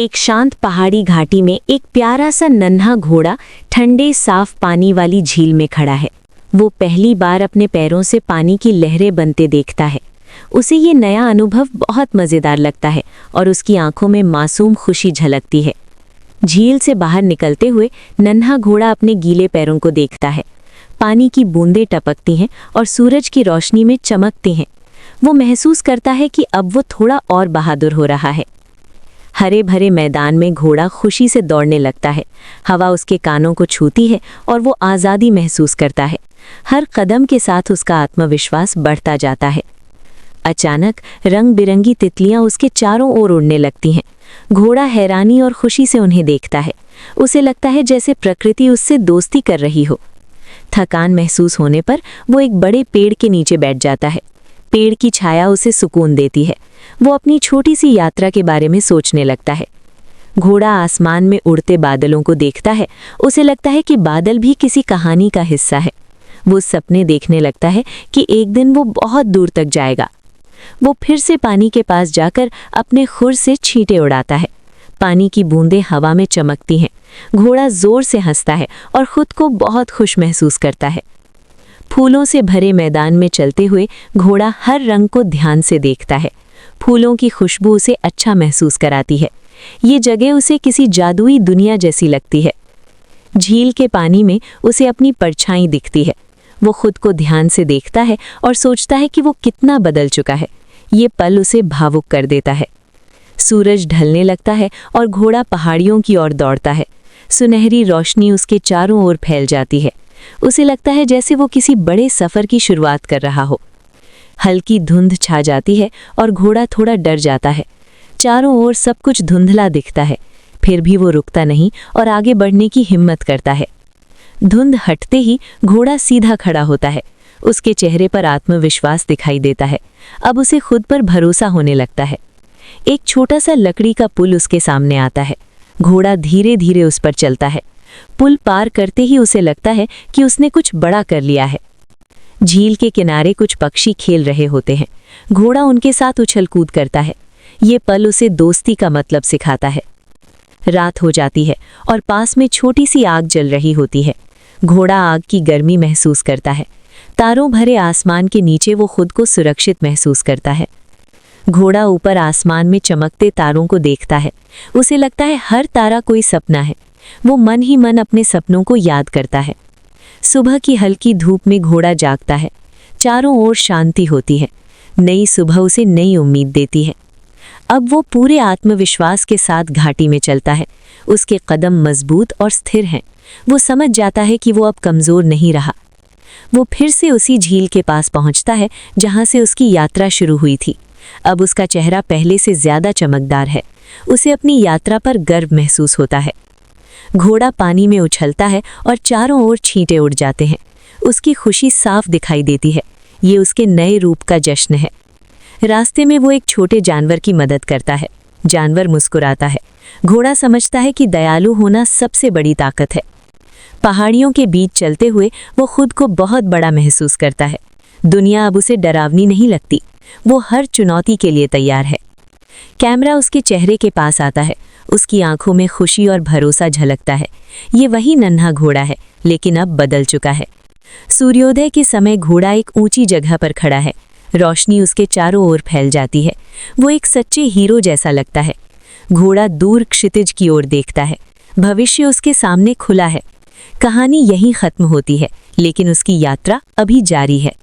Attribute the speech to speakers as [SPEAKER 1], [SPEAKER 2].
[SPEAKER 1] एक शांत पहाड़ी घाटी में एक प्यारा सा नन्हा घोड़ा ठंडे साफ पानी वाली झील में खड़ा है। वो पहली बार अपने पैरों से पानी की लहरें बनते देखता है। उसे ये नया अनुभव बहुत मज़ेदार लगता है और उसकी आंखों में मासूम खुशी झलकती है। झील से बाहर निकलते हुए नन्हा घोड़ा अपने गीले पैरों को देखता है। पानी की बूंदें टपकती हैं और सूरज की रोशनी में चमकती हैं। वो महसूस करता है कि अब वो थोड़ा और बहादुर हो रहा है। हरे भरे मैदान में घोड़ा खुशी से दौड़ने लगता है। हवा उसके कानों को छूती है और वो आज़ादी महसूस करता है। हर कदम के साथ उसका आत्मविश्वास बढ़ता जाता है। अचानक रंग बिरंगी तितलियां उसके चारों ओर उड़ने लगती हैं। घोड़ा हैरानी और खुशी से उन्हें देखता है। उसे लगता है जैसे प्रकृति उससे दोस्ती कर रही हो। थकान महसूस होने पर वो एक बड़े पेड़ के नीचे बैठ जाता है। पेड़ की छाया उसे सुकून देती है। वो अपनी छोटी सी यात्रा के बारे में सोचने लगता है। घोड़ा आसमान में उड़ते बादलों को देखता है। उसे लगता है कि बादल भी किसी कहानी का हिस्सा है। वो सपने देखने लगता है कि एक दिन वो बहुत दूर तक जाएगा। वो फिर से पानी के पास जाकर अपने खुर से छींटे उड़ाता है। पानी की बूंदें हवा में चमकती हैं। घोड़ा जोर से हंसता है और खुद को बहुत खुश महसूस करता है। फूलों से भरे मैदान में चलते हुए घोड़ा हर रंग को ध्यान से देखता है। फूलों की खुशबू उसे अच्छा महसूस कराती है। ये जगह उसे किसी जादुई दुनिया जैसी लगती है। झील के पानी में उसे अपनी परछाई दिखती है। वो खुद को ध्यान से देखता है और सोचता है कि वो कितना बदल चुका है। ये पल उसे भावुक कर देता है। सूरज ढलने लगता है और घोड़ा पहाड़ियों की ओर दौड़ता है। सुनहरी रोशनी उसके चारों ओर फैल जाती है। उसे लगता है जैसे वो किसी बड़े सफ़र की शुरुआत कर रहा हो। हल्की धुंध छा जाती है और घोड़ा थोड़ा डर जाता है। चारों ओर सब कुछ धुंधला दिखता है। फिर भी वो रुकता नहीं और आगे बढ़ने की हिम्मत करता है। धुंध हटते ही घोड़ा सीधा खड़ा होता है। उसके चेहरे पर आत्मविश्वास दिखाई देता है। अब उसे खुद पर भरोसा होने लगता है। एक छोटा सा लकड़ी का पुल उसके सामने आता है। घोड़ा धीरे धीरे उस पर चलता है। पुल पार करते ही उसे लगता है कि उसने कुछ बड़ा कर लिया है। झील के किनारे कुछ पक्षी खेल रहे होते हैं। घोड़ा उनके साथ उछल कूद करता है। ये पल उसे दोस्ती का मतलब सिखाता है। रात हो जाती है और पास में छोटी सी आग जल रही होती है। घोड़ा आग की गर्मी महसूस करता है। तारों भरे आसमान के नीचे वो खुद को सुरक्षित महसूस करता है। घोड़ा ऊपर आसमान में चमकते तारों को देखता है। उसे लगता है हर तारा कोई सपना है। वो मन ही मन अपने सपनों को याद करता है। सुबह की हल्की धूप में घोड़ा जागता है। चारों ओर शांति होती है। नई सुबह उसे नई उम्मीद देती है। अब वो पूरे आत्मविश्वास के साथ घाटी में चलता है। उसके कदम मजबूत और स्थिर हैं। वो समझ जाता है कि वो अब कमज़ोर नहीं रहा। वो फिर से उसी झील के पास पहुंचता है जहां से उसकी यात्रा शुरू हुई थी। अब उसका चेहरा पहले से ज़्यादा चमकदार है। उसे अपनी यात्रा पर गर्व महसूस होता है। घोड़ा पानी में उछलता है और चारों ओर छींटे उड़ जाते हैं। उसकी खुशी साफ दिखाई देती है। ये उसके नए रूप का जश्न है। रास्ते में वो एक छोटे जानवर की मदद करता है। जानवर मुस्कुराता है। घोड़ा समझता है कि दयालु होना सबसे बड़ी ताकत है। पहाड़ियों के बीच चलते हुए वो खुद को बहुत बड़ा महसूस करता है। दुनिया अब उसे डरावनी नहीं लगती। वो हर चुनौती के लिए तैयार है। कैमरा उसके चेहरे के पास आता है। उसकी आंखों में खुशी और भरोसा झलकता है। ये वही नन्हा घोड़ा है, लेकिन अब बदल चुका है। सूर्योदय के समय घोड़ा एक ऊंची जगह पर खड़ा है। रोशनी उसके चारों ओर फैल जाती है। वो एक सच्चे हीरो जैसा लगता है। घोड़ा दूर क्षितिज की ओर देखता है। भविष्य उसके सामने खुला है। कहानी यहीं खत्म होती है, लेकिन उसकी यात्रा अभी जारी है।